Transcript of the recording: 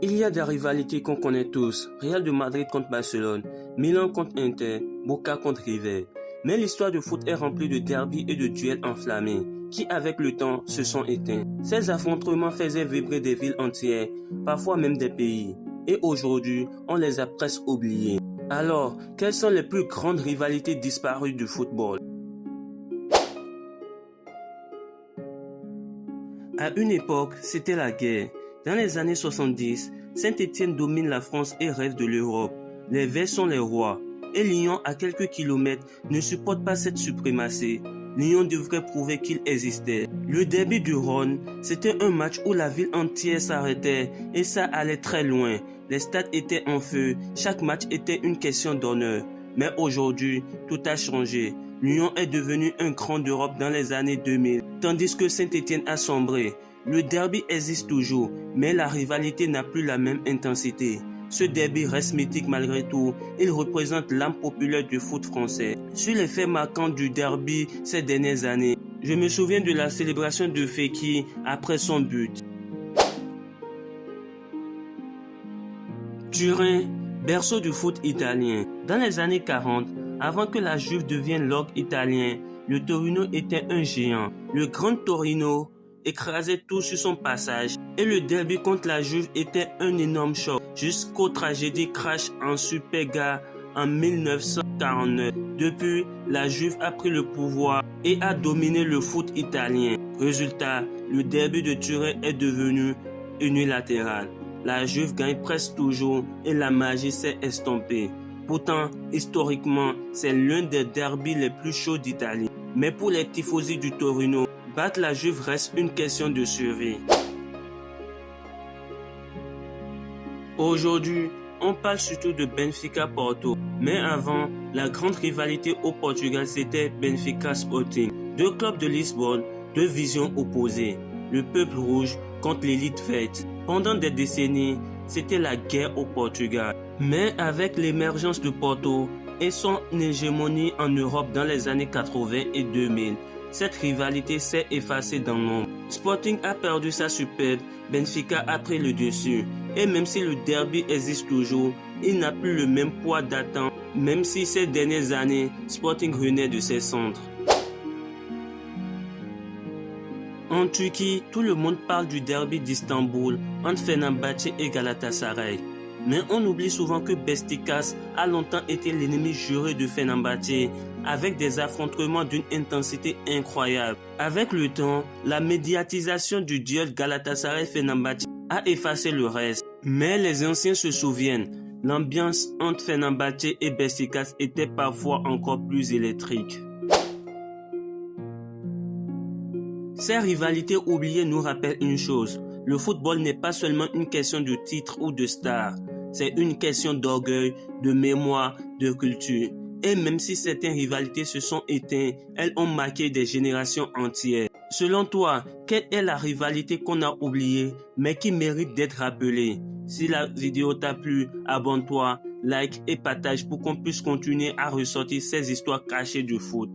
Il y a des rivalités qu'on connaît tous, Real de Madrid contre Barcelone, Milan contre Inter, Boca contre River. Mais l'histoire du foot est remplie de derbys et de duels enflammés, qui avec le temps se sont éteints. Ces affrontements faisaient vibrer des villes entières, parfois même des pays. Et aujourd'hui, on les a presque oubliés. Alors, quelles sont les plus grandes rivalités disparues du football? À une époque, c'était la guerre. Dans les années 70, Saint-Étienne domine la France et rêve de l'Europe. Les Verts sont les rois. Et Lyon, à quelques kilomètres, ne supporte pas cette suprématie. Lyon devrait prouver qu'il existait. Le derby du Rhône, c'était un match où la ville entière s'arrêtait et ça allait très loin. Les stades étaient en feu, chaque match était une question d'honneur. Mais aujourd'hui, tout a changé. Lyon est devenu un grand d'Europe dans les années 2000, tandis que Saint-Étienne a sombré. Le derby existe toujours, mais la rivalité n'a plus la même intensité. Ce derby reste mythique malgré tout, il représente l'âme populaire du foot français. Sur les faits marquants du derby ces dernières années, je me souviens de la célébration de Fekir après son but. Turin, berceau du foot italien. Dans les années 40, avant que la Juve devienne l'orgue italien, le Torino était un géant. Le Grand Torino écrasait tout sur son passage et le derby contre la Juve était un énorme choc jusqu'aux tragédies crash en Superga en 1949. Depuis, la Juve a pris le pouvoir et a dominé le foot italien. Résultat, le derby de Turin est devenu unilatéral. La Juve gagne presque toujours et la magie s'est estompée. Pourtant, historiquement, c'est l'un des derbys les plus chauds d'Italie. Mais pour les tifosi du Torino, battre la Juve reste une question de survie. Aujourd'hui, on parle surtout de Benfica-Porto. Mais avant, la grande rivalité au Portugal, c'était Benfica-Sporting. Deux clubs de Lisbonne, deux visions opposées. Le peuple rouge contre l'élite verte. Pendant des décennies, c'était la guerre au Portugal. Mais avec l'émergence de Porto et son hégémonie en Europe dans les années 80 et 2000, cette rivalité s'est effacée dans l'ombre. Sporting a perdu sa superbe, Benfica a pris le dessus. Et même si le derby existe toujours, il n'a plus le même poids d'attente, même si ces dernières années, Sporting renaît de ses cendres. En Turquie, tout le monde parle du derby d'Istanbul entre Fenerbahçe et Galatasaray. Mais on oublie souvent que Beşiktaş a longtemps été l'ennemi juré de Fenerbahçe, avec des affrontements d'une intensité incroyable. Avec le temps, la médiatisation du duel Galatasaray-Fenerbahçe a effacé le reste. Mais les anciens se souviennent, l'ambiance entre Fenerbahçe et Beşiktaş était parfois encore plus électrique. Ces rivalités oubliées nous rappellent une chose, le football n'est pas seulement une question de titre ou de star, c'est une question d'orgueil, de mémoire, de culture. Et même si certaines rivalités se sont éteintes, elles ont marqué des générations entières. Selon toi, quelle est la rivalité qu'on a oubliée, mais qui mérite d'être rappelée? Si la vidéo t'a plu, abonne-toi, like et partage pour qu'on puisse continuer à ressortir ces histoires cachées du foot.